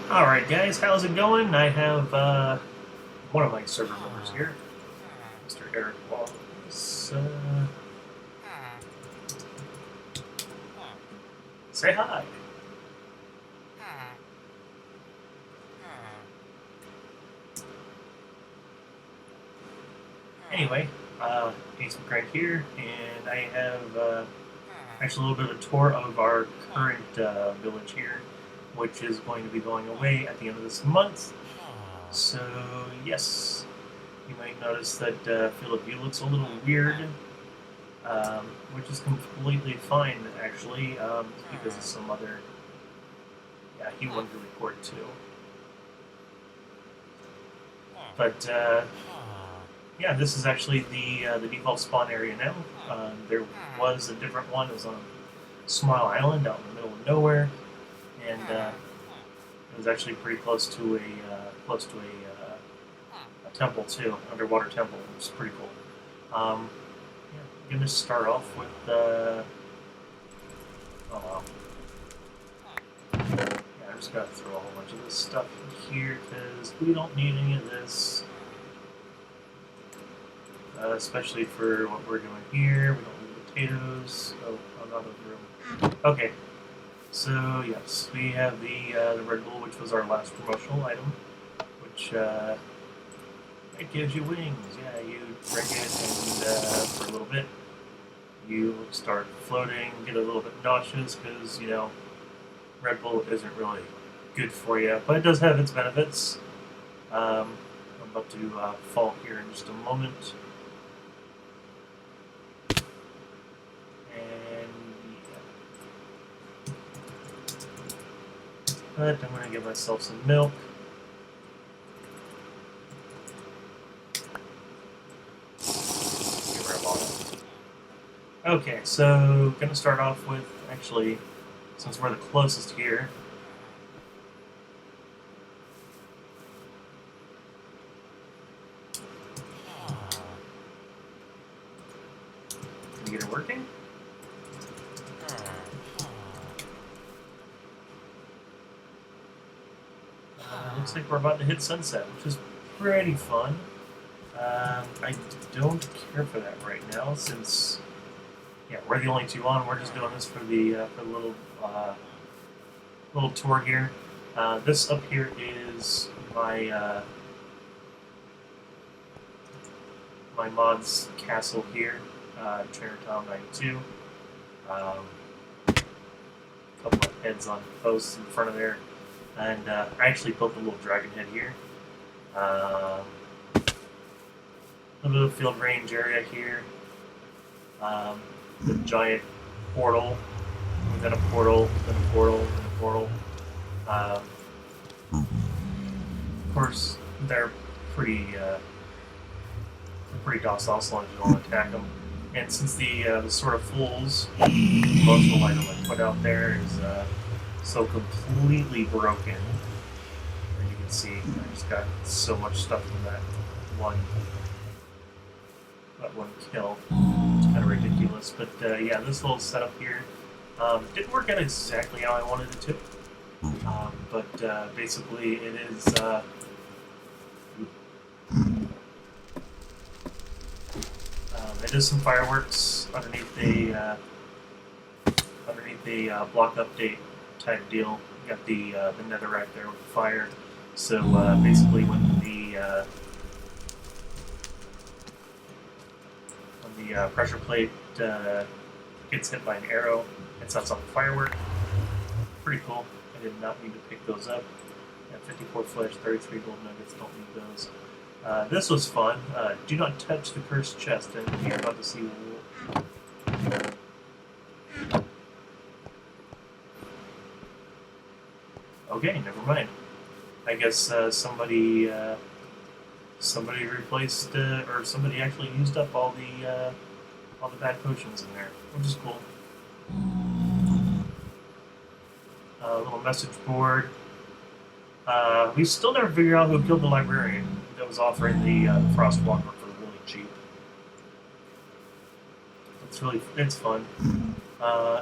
Alright guys, how's it going? I have one of my server members here, Mr. Eric Wallace. Say hi. Anyway, Ace McCrank here, and I have actually a little bit of a tour of our current village here, which is going to be going away at the end of this month. So, yes, you might notice that field of view looks a little weird, which is completely fine, actually, because of some other... Yeah, he wanted to record too. But, yeah, this is actually the default spawn area now. There was a different one. It was on a small island out in the middle of nowhere, and it was actually pretty close to a temple too, underwater temple, which is pretty cool. Yeah, I'm gonna start off with oh well. Yeah, I'm just gonna throw a whole bunch of this stuff in here because we don't need any of this. Especially for what we're doing here. We don't need potatoes. Oh, I'm out of room. Okay. So, yes, we have the Red Bull, which was our last promotional item, which it gives you wings. Yeah, you drink it, and for a little bit, you start floating, get a little bit nauseous, because, you know, Red Bull isn't really good for you, but it does have its benefits. I'm about to fall here in just a moment. But I'm going to give myself some milk. Okay, so going to start off with, actually, since we're the closest here, can you get it working? Looks like we're about to hit sunset, which is pretty fun. I don't care for that right now, since yeah, we're the only two on. We're just doing this for the little tour here. This up here is my my mod's castle here, Chinatown 92. A couple of heads on posts in front of there. And I actually built a little dragon head here. A little field range area here. The giant portal, and then a portal, then a portal, then a portal. Of course, they're pretty docile as long as you don't attack them. And since the sort of fools, the promotional item I put out there is so completely broken. As you can see, I just got so much stuff from that one kill. It's kind of ridiculous. But yeah, this little setup here didn't work out exactly how I wanted it to. But basically, it is. It is some fireworks underneath the block update type deal. You got the netherrack there with the fire. So basically, when the pressure plate gets hit by an arrow, it sets off a firework. Pretty cool. I did not need to pick those up. At 54 flesh, 33 gold nuggets. Don't need those. This was fun. Do not touch the cursed chest, and you're about to see. Okay, never mind. I guess somebody replaced or somebody actually used up all the bad potions in there, which is cool. A little message board. We still never figured out who killed the librarian that was offering the Frostwalker for really cheap. It's fun.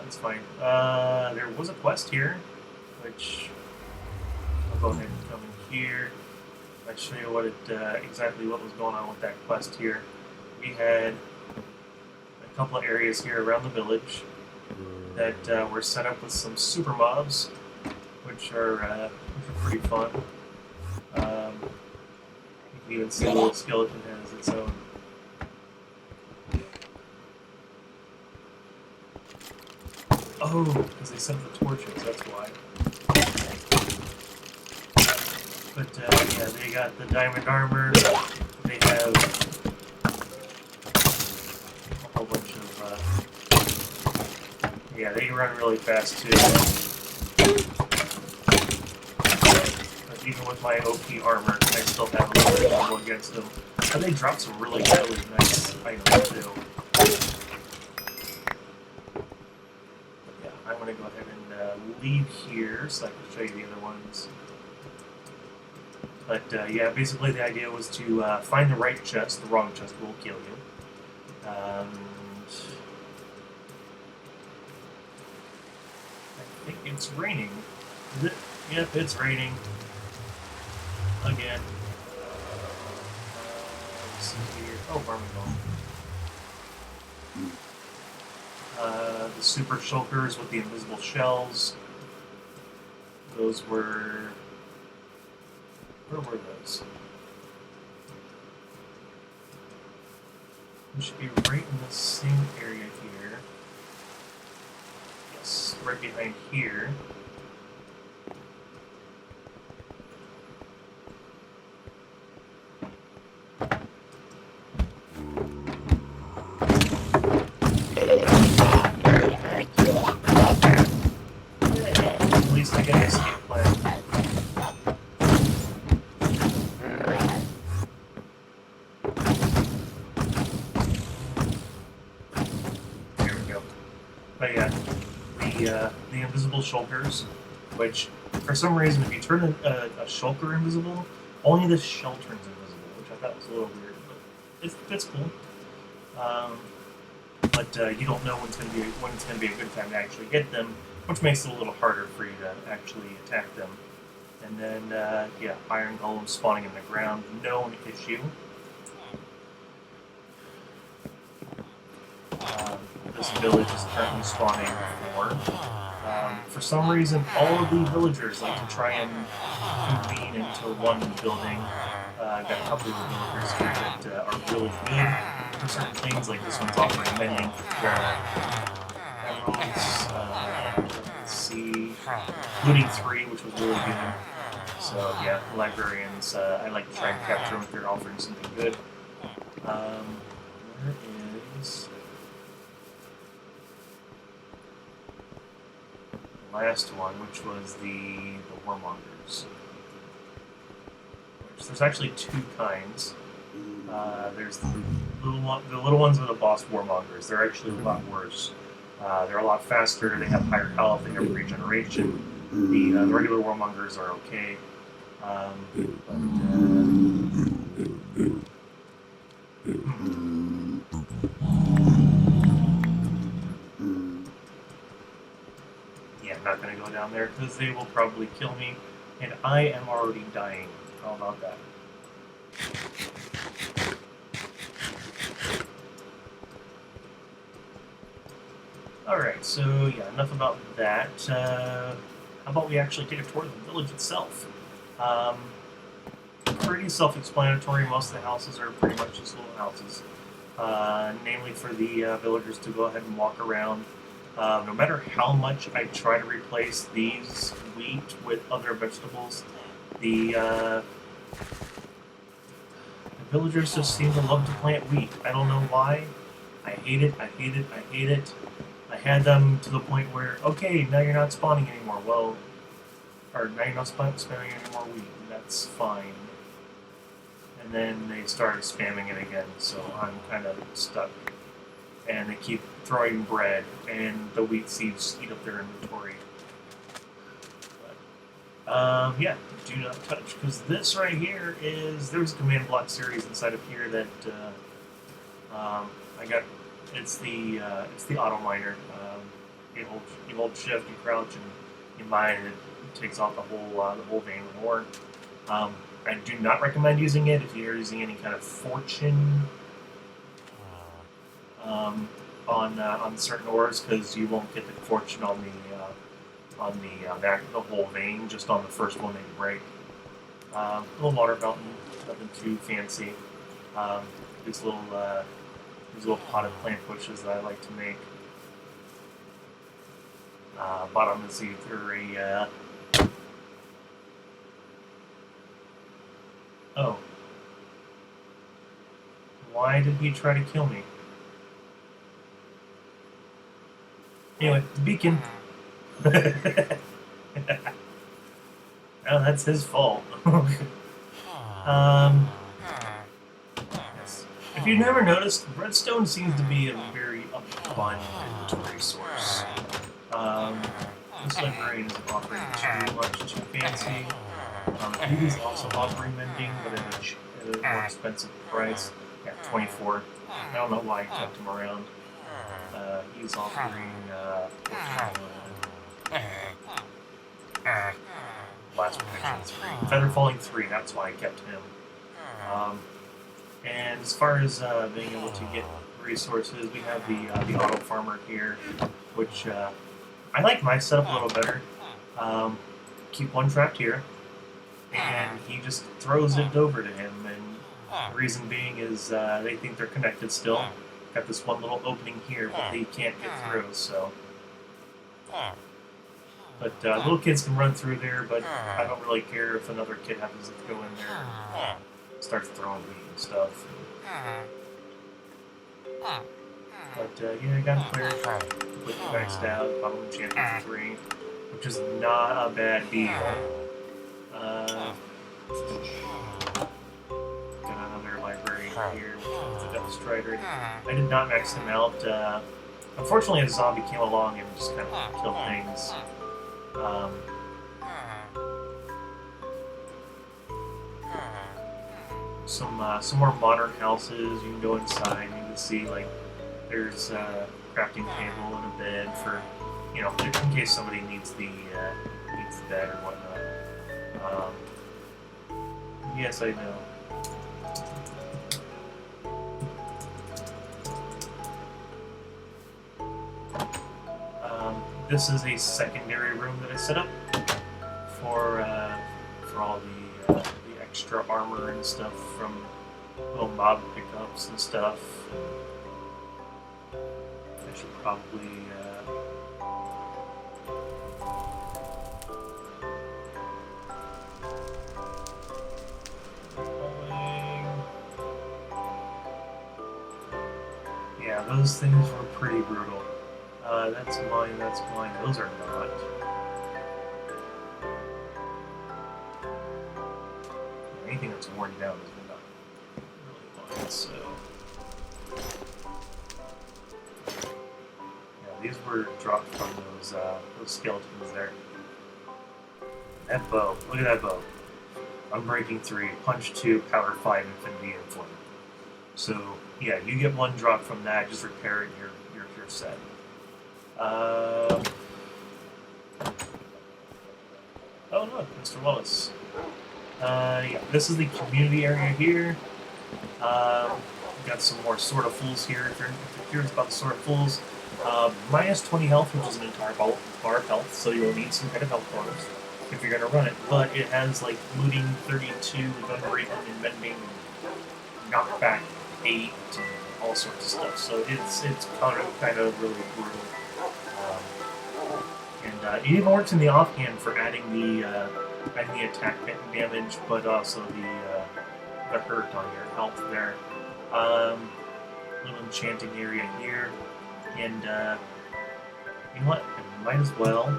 It's fine. There was a quest here, which go ahead and come in here. I'll show you what exactly what was going on with that quest here. We had a couple of areas here around the village that were set up with some super mobs, which are pretty fun. You can even see the little skeleton has its own. Oh, because they sent the torches, that's why. But yeah, they got the diamond armor. They have a whole bunch of. Yeah, they run really fast too. But even with my OP armor, I still have a little bit of trouble against them. But they drop some really nice items too. I'm going to go ahead and leave here so I can show you the other ones. But yeah, basically the idea was to find the right chest. The wrong chest will kill you. I think it's raining. Is it? Yep, it's raining. Again. Let's see here. Oh, where am I going? The super shulkers with the invisible shells. Those were... Where were those? We should be right in the same area here. Yes, right behind here. At least I get an escape plan. But yeah, the invisible shulkers, which for some reason, if you turn a shulker invisible, only the shell turns invisible, which I thought was a little weird, but it's cool. But you don't know when it's going to be a good time to actually get them, which makes it a little harder for you to actually attack them. And then yeah, iron golems spawning in the ground, known issue. This village is currently spawning 4. For some reason, all of the villagers like to try and convene into one building. I've got a couple of villagers here that are really good for certain things, like this one's offering mending emeralds. Let's see, looting 3, which was really good. So yeah, librarians, I like to try and capture them if they're offering something good. Where is... last one, which was the warmongers. There's actually 2 kinds. There's the little ones are the boss warmongers. They're actually a lot worse. They're a lot faster. They have higher health. They have regeneration. The regular warmongers are okay. Yeah, I'm not going to go down there because they will probably kill me, and I am already dying. How about that? Alright, so yeah, enough about that. How about we actually take a tour of the village itself? Pretty self-explanatory. Most of the houses are pretty much just little houses. Namely for the villagers to go ahead and walk around. No matter how much I try to replace these wheat with other vegetables, the villagers just seem to love to plant wheat. I don't know why. I hate it, I hate it, I hate it. I had them to the point where, okay, now you're not spawning anymore. Well, or now you're not spawning any more wheat. That's fine. And then they started spamming it again, so I'm kind of stuck. And they keep throwing bread, and the wheat seeds eat up their inventory. But, yeah, do not touch, because this right here is, there's a command block series inside of here that I got. It's the auto miner. You hold shift, you crouch, and you mine it. takes off the whole vein more. I do not recommend using it if you're using any kind of fortune on certain ores, because you won't get the fortune on the whole vein, just on the first one that you break. Little water fountain, nothing too fancy. These little potted plant bushes that I like to make. Bottom is either a oh. Why did he try to kill me? Anyway, the beacon. Oh, that's his fault. Yes. If you've never noticed, redstone seems to be a very abundant resource. This librarian isn't offering too fancy. He is also offering mending, but at a more expensive price at 24. I don't know why I kept him around. He's offering blast protection 3, feather falling 3. That's why I kept him. And as far as being able to get resources, we have the auto farmer here, which I like my setup a little better. Keep one trapped here, and he just throws it over to him. And the reason being is they think they're connected still. Got this one little opening here, but they can't get through. So, but little kids can run through there. But I don't really care if another kid happens to go in there and starts throwing meat and stuff. But yeah, I got it clear. Completely maxed out. Bottom champion for 3, which is not a bad deal. Got another library here with the Death Strider. I did not max him out. Unfortunately, a zombie came along and just kind of killed things. Some more modern houses. You can go inside and you can see, like, there's a crafting table and a bed for, you know, in case somebody needs the bed or whatnot. Yes, I know. This is a secondary room that I set up for all the extra armor and stuff from little mob pickups and stuff. I should probably yeah, those things were pretty brutal. That's mine, that's mine. Those are not. Anything that's worn down is not really mine, so... Yeah, these were dropped from those skeletons there. That bow. Look at that bow. Unbreaking 3, punch 2, power 5, infinity, and flame. So, yeah, you get one drop from that, just repair it, you're set. Oh look, Mr. Wallace. Yeah, this is the community area here. Got some more Sword of Fools here. If you're curious about the Sword of Fools, minus 20 health, which is an entire bar of health, so you'll need some kind of health bars if you're going to run it. But it has like looting 32, unbreaking and mending, knockback 8, and all sorts of stuff. So it's kind of really brutal. And it even works in the offhand for adding the attack damage, but also the hurt on your health there. Little enchanting area here, and you know what? I might as well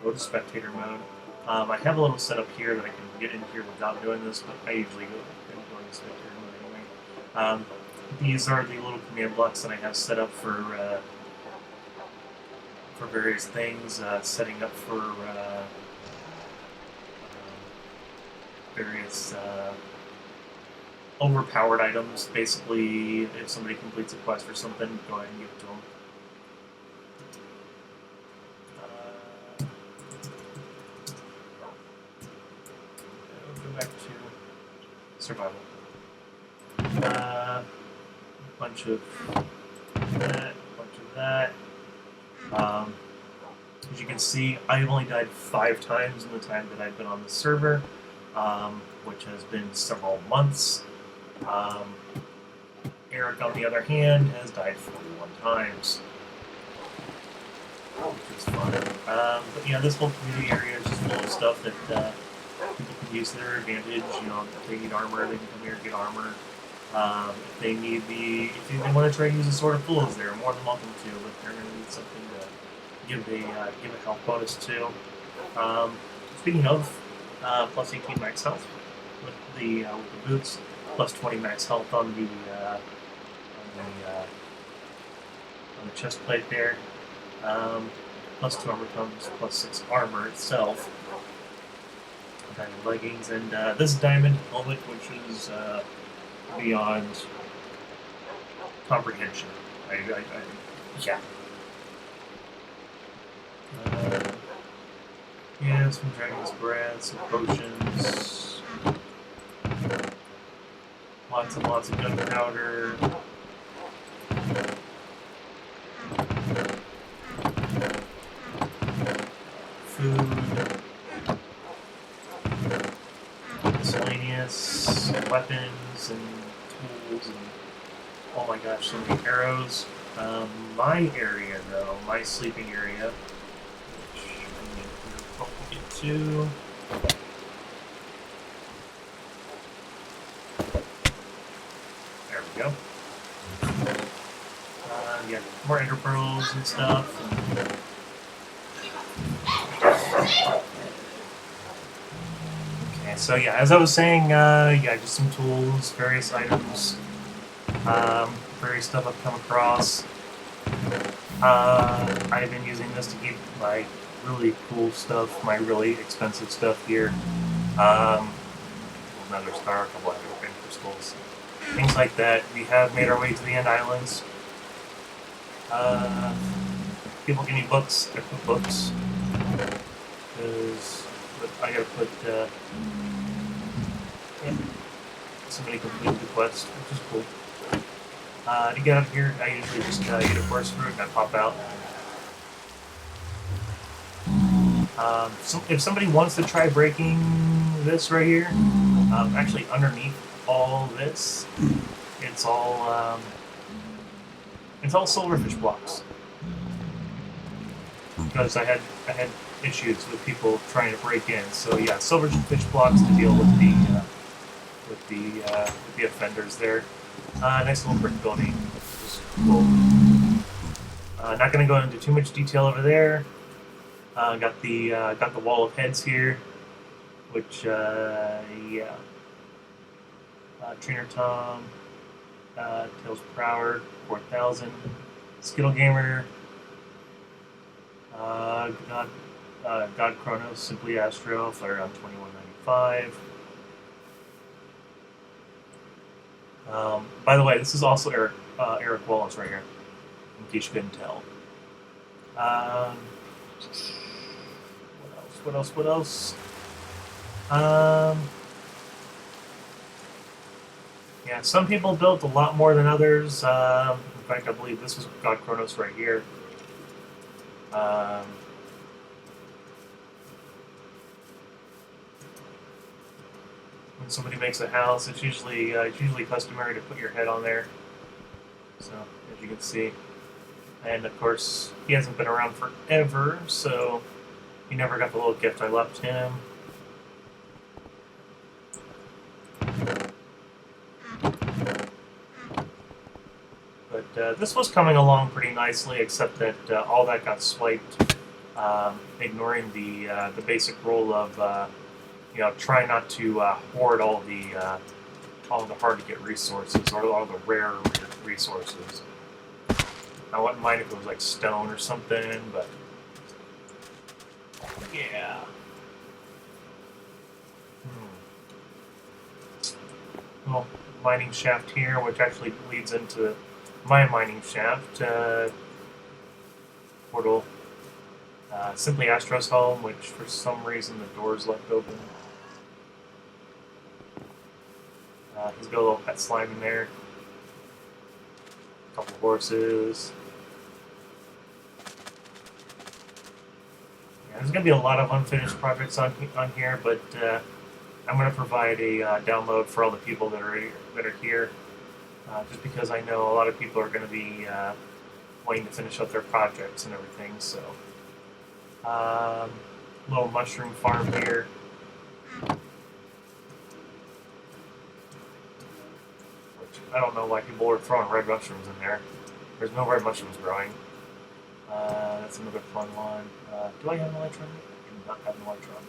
go to spectator mode. I have a little setup here that I can get in here without doing this, but I usually go into spectator mode anyway. These are the little command blocks that I have set up for various things, setting up for various overpowered items. Basically, if somebody completes a quest or something, go ahead and give it to them. back to survival. Bunch of that, bunch of that. As you can see, I've only died 5 times in the time that I've been on the server, which has been several months. Eric, on the other hand, has died 41 times, which is fun. But yeah, this whole community area is just full of stuff that people can use to their advantage. You know, if they need armor, they can come here and get armor. If they want to try to use a sword of fools, they're more than welcome to, but they're going to need something to give a health bonus to. Speaking of, plus 18 max health with the boots, plus 20 max health on the chest plate there, plus 2 armor comes, plus 6 armor itself. Diamond leggings, and this diamond helmet, which is beyond comprehension. Yeah. Yeah, some dragon's breath, some potions, lots and lots of gunpowder. Food, miscellaneous weapons and tools, and oh my gosh, so many arrows. My area, though, my sleeping area, which I'm going to get to. There we go. Yeah, more ender pearls and stuff. Okay, so yeah, as I was saying, yeah, just some tools, various items, various stuff I've come across. I've been using this to keep my really cool stuff, my really expensive stuff here. Another star, a couple of other crystals, things like that. We have made our way to the End Islands. People give me books. I put books because I gotta put. Yeah, somebody completed the quest, which is cool. To get up here, I usually just eat a forest fruit and I pop out. So if somebody wants to try breaking this right here, actually underneath all this, it's all silverfish blocks. Because I had issues with people trying to break in. So yeah, silverfish blocks to deal with the offenders there. Nice little brick building, which is cool. Not going to go into too much detail over there. Got the wall of heads here, which yeah. Trainer Tom, Tails per hour, 4,000. Skittle Gamer, God Chronos, Simply Astro, Flare around 2195. By the way, this is also Eric Wallace right here, in case you couldn't tell. What else? Yeah, some people built a lot more than others. In fact, I believe this was God Chronos right here. When somebody makes a house, it's usually customary to put your head on there. So, as you can see. And of course, he hasn't been around forever, so he never got the little gift I left him. But this was coming along pretty nicely, except that all that got swiped, ignoring the basic rule of try not to hoard all the hard to get resources or all the rare resources. I wouldn't mind if it was like stone or something, but yeah. Little mining shaft here, which actually leads into my mining shaft portal. Simply Astro's home, which for some reason the door's left open. He's got a little pet slime in there. A couple horses. Yeah, there's going to be a lot of unfinished projects on here, but I'm going to provide a download for all the people that are here, just because I know a lot of people are going to be wanting to finish up their projects and everything. So, little mushroom farm here. Which I don't know why people are throwing red mushrooms in there. There's no red mushrooms growing. That's another fun one. Do I have an elytra on me? I do not have an elytra on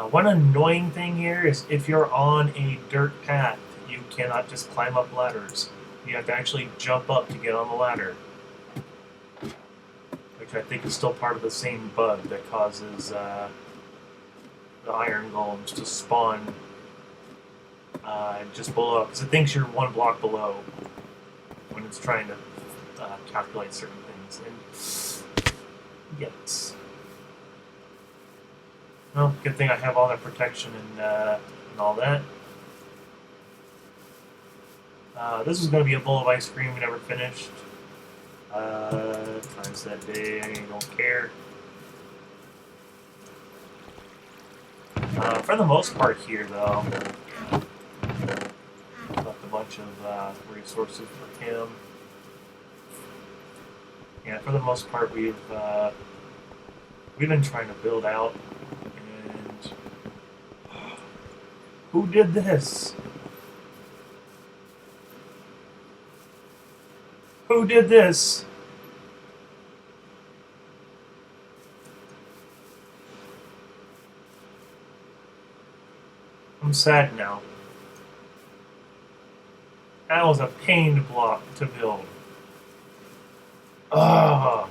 me. One annoying thing here is if you're on a dirt path, you cannot just climb up ladders. You have to actually jump up to get on the ladder. Which I think is still part of the same bug that causes the iron golems to spawn just below. Because it thinks you're one block below when it's trying to calculate certain things. And yes. Well, good thing I have all that protection and all that. This is going to be a bowl of ice cream we never finished. Times that day, I don't care. For the most part here, though, left a bunch of resources for him. Yeah, for the most part, we've been trying to build out. And who did this? Who did this? I'm sad now. That was a pain to build. Ugh.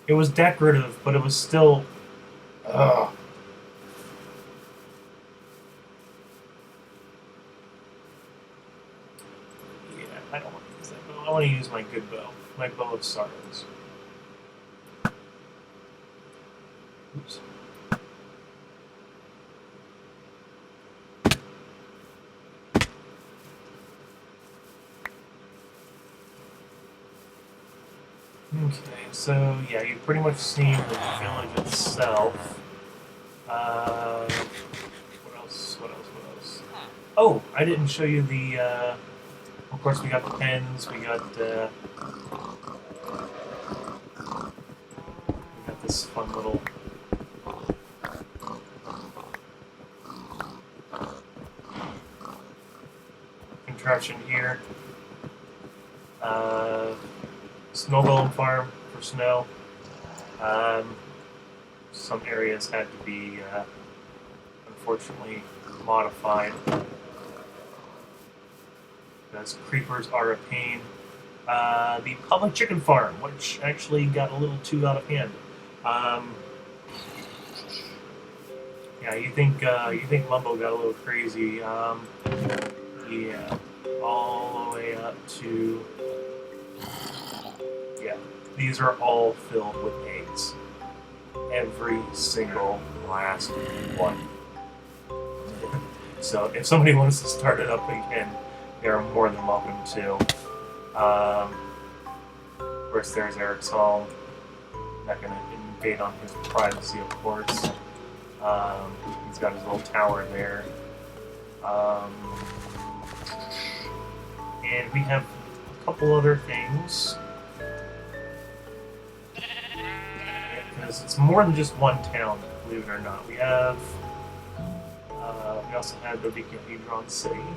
It was decorative, but it was still... Ugh. Yeah, I don't want to use that bow. I want to use my good bow. My bow of sorrows. Oops. Okay, so yeah, you've pretty much seen the village itself. What else? What else? Oh, I didn't show you the. Of course, we got the pens. We got this fun little. Contraption here. Snow golem farm for snow. Some areas had to be, unfortunately, modified because creepers are a pain. The public chicken farm, which actually got a little too out of hand. Yeah, you think Mumbo got a little crazy? Yeah, all the way up to. Yeah, these are all filled with eggs. Every single last one. So if somebody wants to start it up again, they're more than welcome to. Of course, there's Eric's home. Not going to invade on his privacy, of course. He's got his little tower there. And we have a couple other things. Because it's more than just one town, believe it or not. We also have the Cathedron City,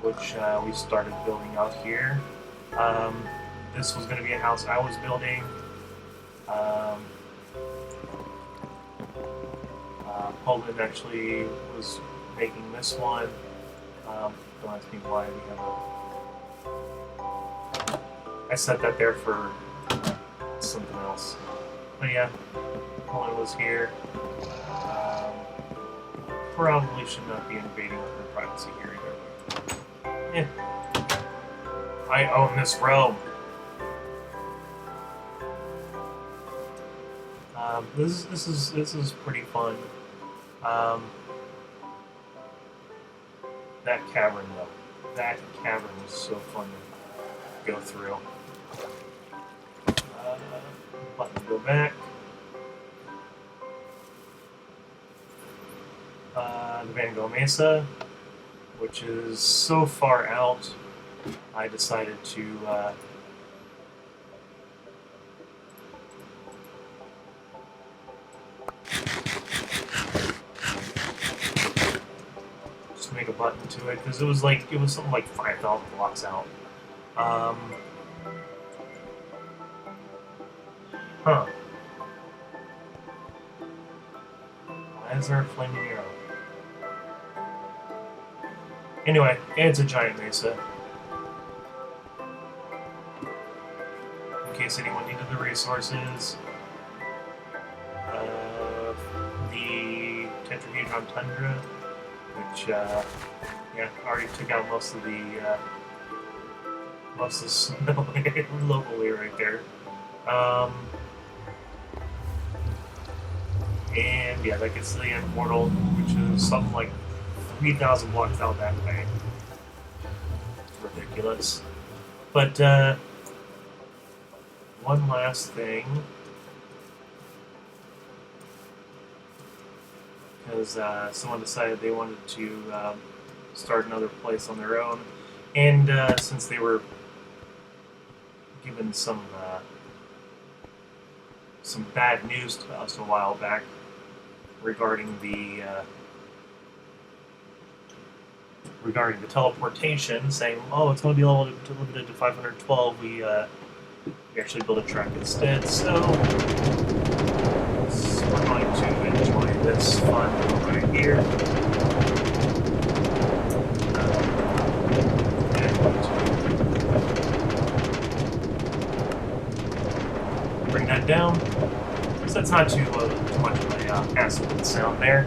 which we started building out here. This was going to be a house I was building. Poland actually was making this one. Don't ask me why we have I set that there for something else. But yeah, Poland was here. Probably should not be invading her privacy here either. Yeah. I own this realm. This is pretty fun. Um, that cavern though, that cavern was so fun to go through. Button to go back. The Van Gogh Mesa, which is so far out, I decided to just make a button to it because it was something like 5,000 blocks out. Huh. Why is there a flaming arrow? Anyway, it's a giant mesa. In case anyone needed the resources. The Tetrahedron Tundra, which, yeah, already took out most of the snow locally right there. And yeah, that gets to the end portal, which is something like 3,000 blocks out that way. It's ridiculous. But one last thing, because someone decided they wanted to start another place on their own, and since they were given some bad news to us a while back regarding the teleportation, saying, "Oh, it's going to be limited to 512." We actually built a track instead, so we're going to enjoy this fun right here. And bring that down. So that's not too much of a hassle with the sound there.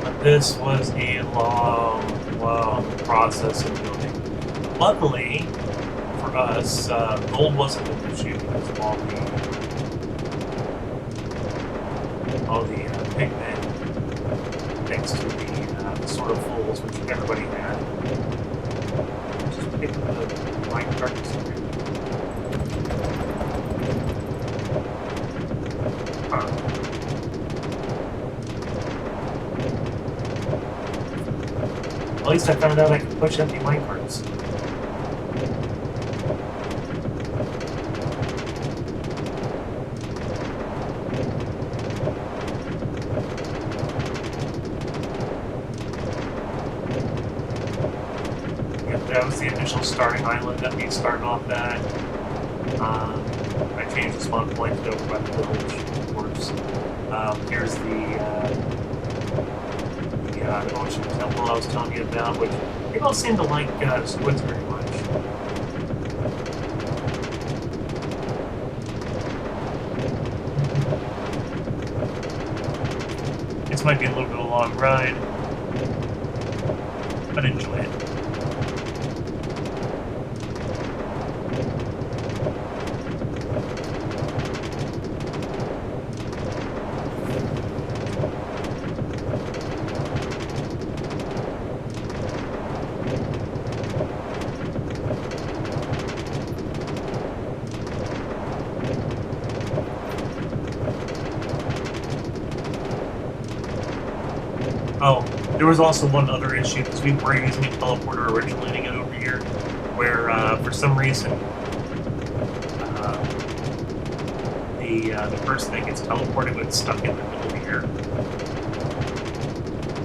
But this was a long process of building. Luckily for us, gold wasn't an issue because of all the pigment, thanks to the sort of fools which everybody had. Just pick up the mine carcass here. At least I found out I could push empty mine carts. That was the initial starting island that we started off at. I changed the spawn point to over by the village, of course. Here's the ocean temple I was telling you about, which they don't seem to like squids very much. This might be a little bit of a long ride, but enjoy it. Oh, there was also one other issue, because we were using a teleporter originally to get over here, where, for some reason, the person that gets teleported gets stuck in the middle here.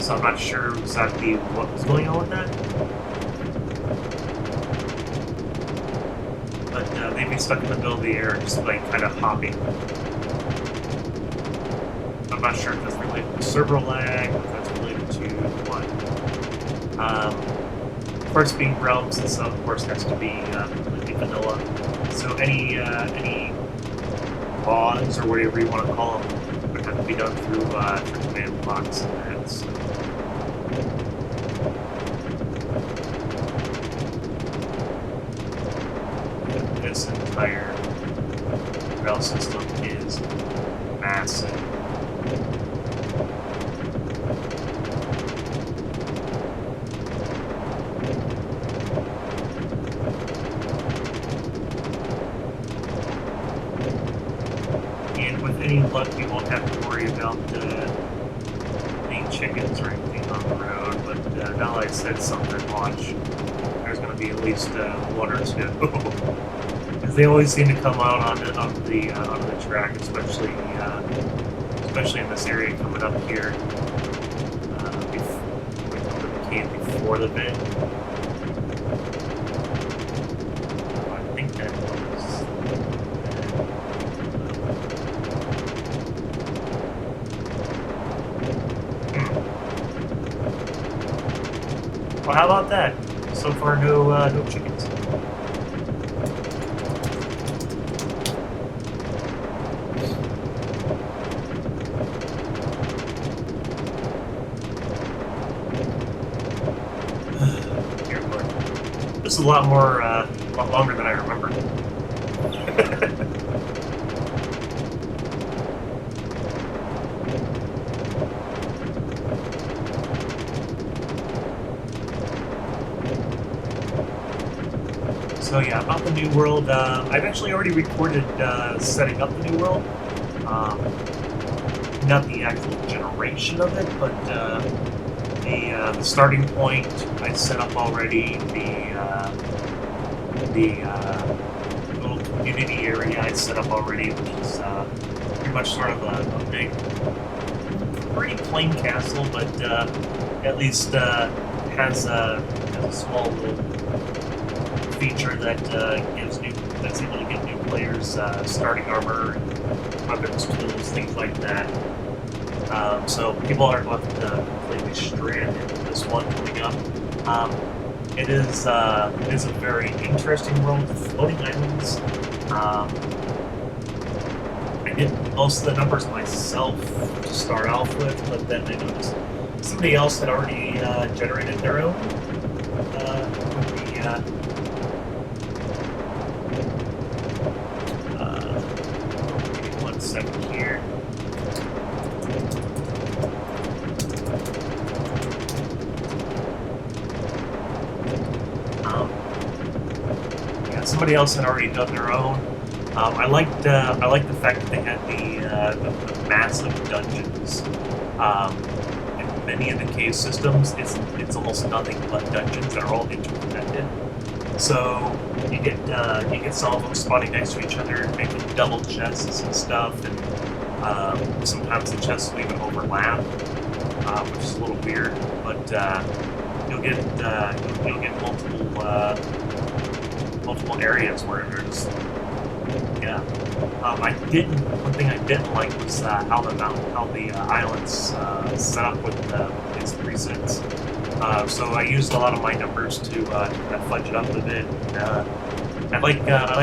So I'm not sure exactly what was going on with that. But they'd be stuck in the middle of the air, just like kind of hopping. I'm not sure if that's related to server lag, or if that's related to what. Of course, being realms and stuff, of course, has to be completely vanilla. So any logs or whatever you want to call them would have to be done through command blocks and that. So. This entire rail system is massive. And with any luck, we won't have to worry about any chickens or anything on the road. But now that I said something, watch, there's going to be at least one or two. Because they always seem to come out onto the track, especially in this area coming up here. When we come to the cave before the bend. I think that was. Well, how about that? So far, no chickens. This is a lot longer than I remember. So yeah, about the new world, I've actually already recorded setting up the new world. Not the actual generation of it, but the starting point I set up already. The little community area I set up already, which is pretty much sort of a big, pretty plain castle, but at least has a small little feature that that's able to give new players starting armor, weapons, tools, things like that. So people aren't left completely stranded with this one coming up. It is a very interesting world of floating islands. I did most of the numbers myself to start off with, but then I noticed somebody else had already generated their own. Give me 1 second here. Somebody else had already done their own. I liked the fact that they had the massive dungeons. In many of the cave systems, it's almost nothing but dungeons that are all interconnected. So you get some of them spawning next to each other, making double chests and stuff, and sometimes the chests will even overlap, which is a little weird. But you'll get multiple areas where there's one thing I didn't like was how the islands set up with its presets. So I used a lot of my numbers to kind of fudge it up a bit. I like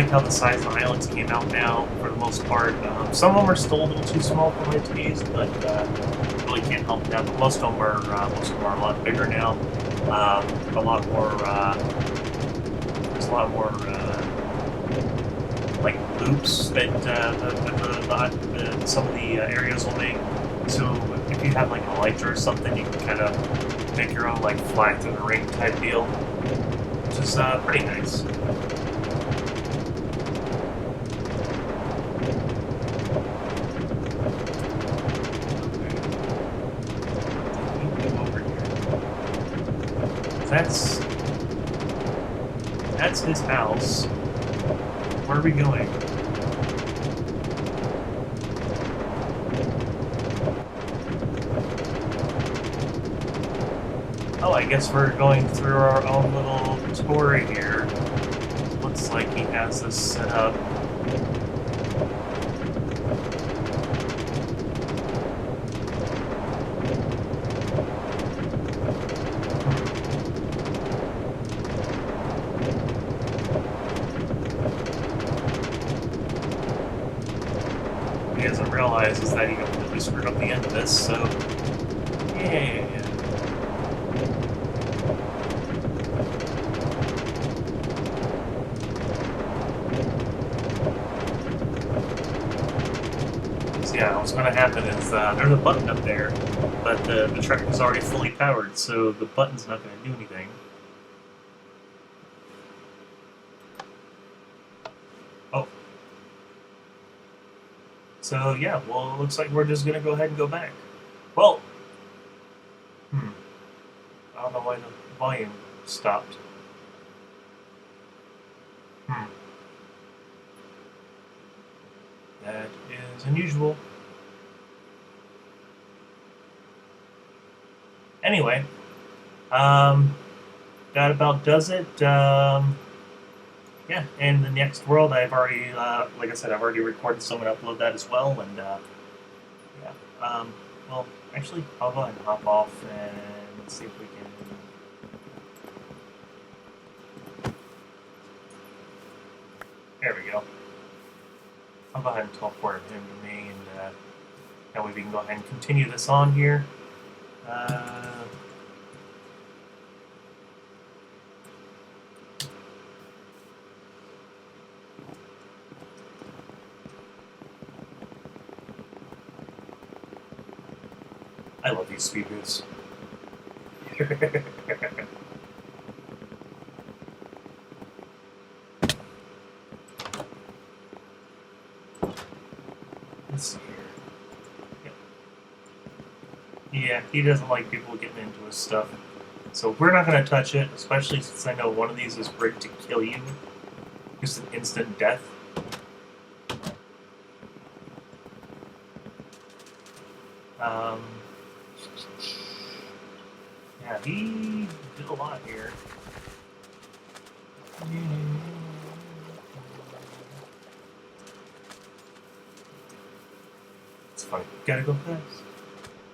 how the size of the islands came out now for the most part. Some of them are still a little too small for my taste, but really can't help that. But most of them are a lot bigger now. A lot more. There's a lot more like loops that some of the areas will make. So if you have like an elytra or something, you can kind of make your own like fly through the ring type deal, which is pretty nice. That's his house. Where are we going? Oh, I guess we're going through our own little tour here. Looks like he has this set up. he doesn't realize is that he completely screwed up the end of this, so... Yeah. So yeah, what's going to happen is there's a button up there, but the track is already fully powered, so the button's not going to do anything. Oh. So yeah, well, it looks like we're just going to go ahead and go back. Well, I don't know why the volume stopped. That is unusual. Anyway, that about does it. Yeah, and the next world, I've already, like I said, I've already recorded, so I'm going to upload that as well, and yeah. Well, actually, I'll go ahead and hop off and see if we can... There we go. I'll go ahead and teleport him to me, and that way we can go ahead and continue this on here. I love these speed boosts. Let's see here. Yep. Yeah, he doesn't like people getting into his stuff. So we're not going to touch it, especially since I know one of these is rigged to kill you. Just an instant death. Yeah, he did a lot here. It's funny. Gotta go fast.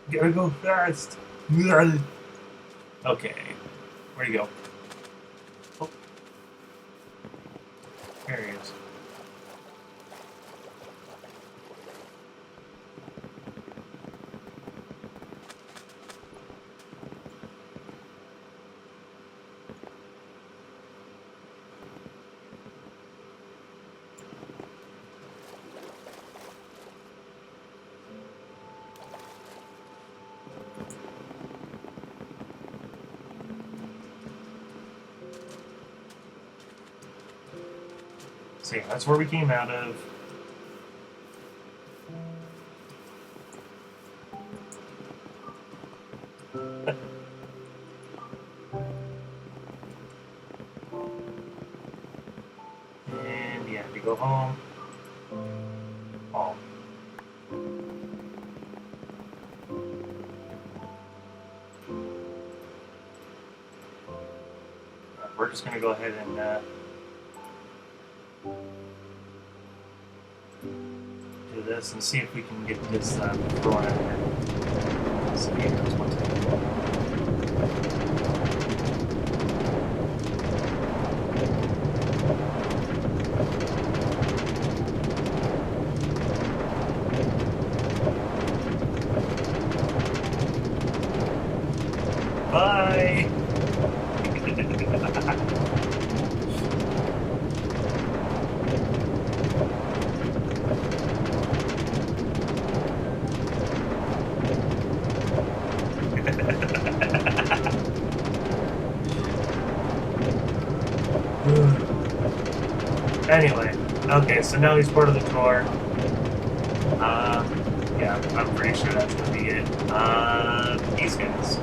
Gotta go fast. Okay. Where'd he go? Oh. There he is. So yeah, that's where we came out of. And yeah, we go home. Home. We're just gonna go ahead and do this and see if we can get this thrown out here. So he knows what to do. Bye! Anyway, okay, so now he's part of the tour. Yeah, I'm pretty sure that's gonna be it. Peace, guys.